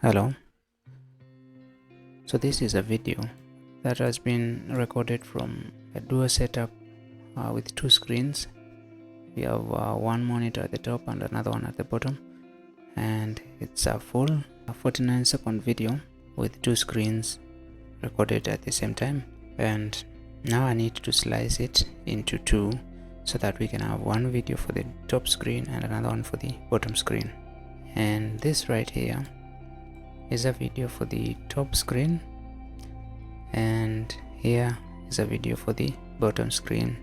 Hello. So this is a video that has been recorded from a dual setup with two screens. We have one monitor at the top and another one at the bottom, and it's a full 49-second video with two screens recorded at the same time. And now I need to slice it into two so that we can have one video for the top screen and another one for the bottom screen. And this right here is a video for the top screen, and here is a video for the bottom screen,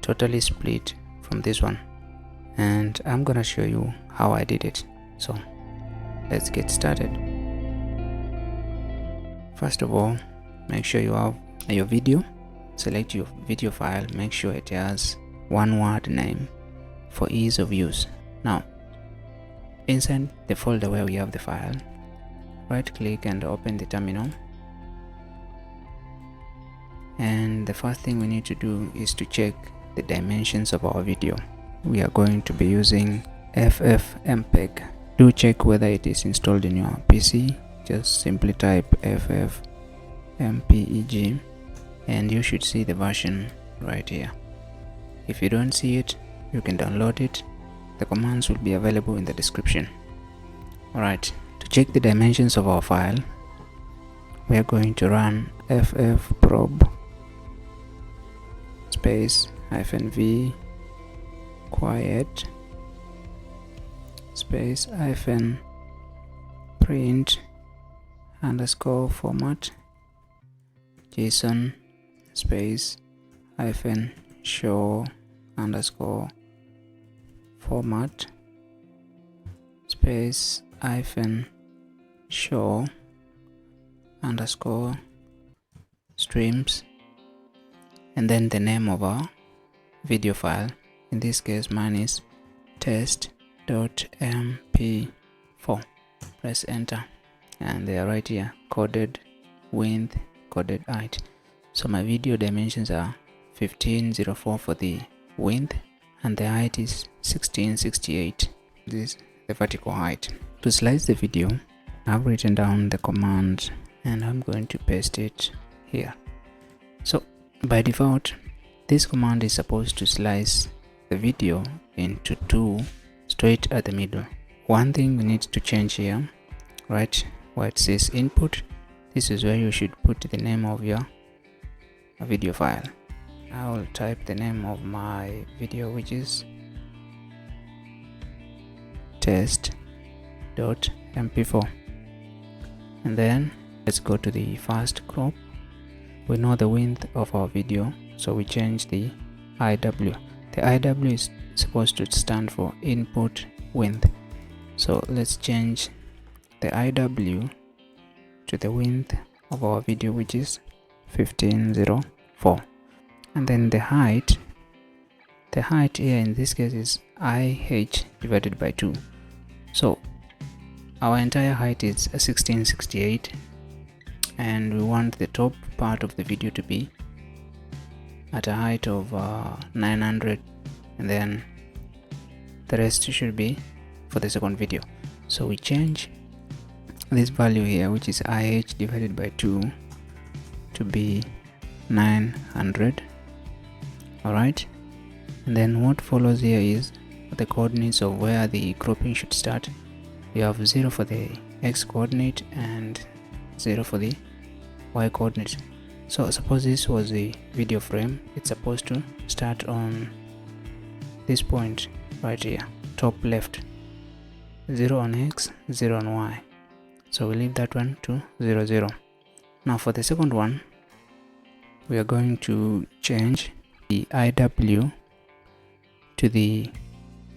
totally split from this one. And I'm gonna show you how I did it. So let's get started. First of all, make sure you have your video. Select your video file, make sure it has one word name for ease of use. Now inside the folder where we have the file, right click and open the terminal, and the first thing we need to do is to check the dimensions of our video. We are going to be using FFMPEG. Do check whether it is installed in your PC. Just simply type FFMPEG and you should see the version right here. If you don't see it, you can download it. The commands will be available in the description. Alright, to check the dimensions of our file, we are going to run ffprobe space -v quiet space -print underscore format JSON space -show underscore format space -show underscore streams, and then the name of our video file. In this case mine is test.mp4. Press enter and they are right here, coded width, coded height. So my video dimensions are 1504 for the width and the height is 1668. This is the vertical height. To slice the video, I've written down the command and I'm going to paste it here. So by default, this command is supposed to slice the video into two straight at the middle. One thing we need to change here, right where it says input, this is where you should put the name of your video file. I will type the name of my video, which is test.mp4, and then let's go to the fast crop. We know the width of our video, so we change the IW. The IW is supposed to stand for input width, so let's change the IW to the width of our video, which is 1504. And then the height here in this case is IH divided by 2. So our entire height is 1668, and we want the top part of the video to be at a height of 900, and then the rest should be for the second video. So we change this value here, which is IH divided by 2, to be 900. Alright, and then what follows here is the coordinates of where the cropping should start. We have 0 for the X coordinate and 0 for the Y coordinate. So suppose this was the video frame, it's supposed to start on this point right here, top left, 0 on X, 0 on Y. So we leave that one to 0 0. Now for the second one, we are going to change the IW to the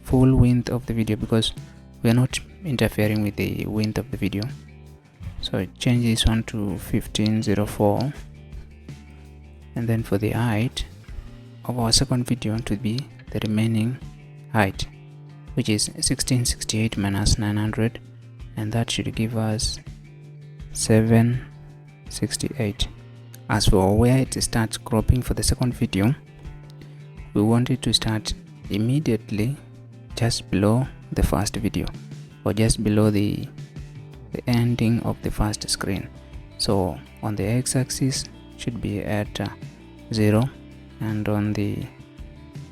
full width of the video, because we are not interfering with the width of the video. So change this one to 1504, and then for the height of our second video to be the remaining height, which is 1668 minus 900, and that should give us 768. As for where it starts cropping for the second video, we want it to start immediately just below the first video, or just below the the ending of the first screen. So on the x-axis should be at 0, and on the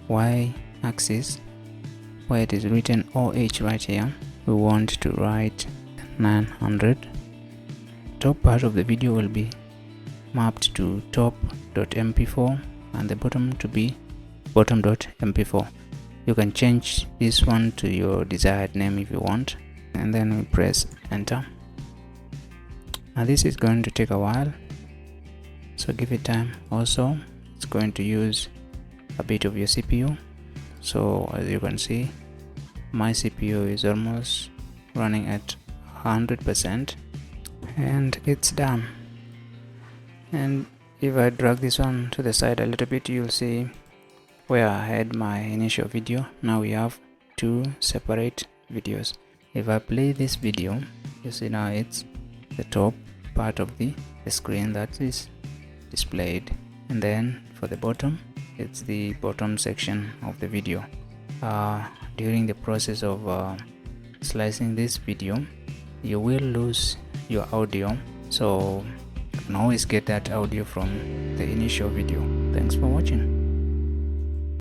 y-axis where it is written OH right here, we want to write 900. Top part of the video will be mapped to top.mp4 and the bottom to be bottom.mp4. You can change this one to your desired name if you want, and then we press enter. Now this is going to take a while, so give it time. Also, it's going to use a bit of your CPU. So as you can see, my CPU is almost running at 100%, and it's done. And if I drag this one to the side a little bit, you'll see where I had my initial video. Now we have two separate videos. If I play this video, you see now it's the top part of the screen that is displayed, and then for the bottom, it's the bottom section of the video. During the process of slicing this video, you will lose your audio, so you can always get that audio from the initial video. Thanks for watching.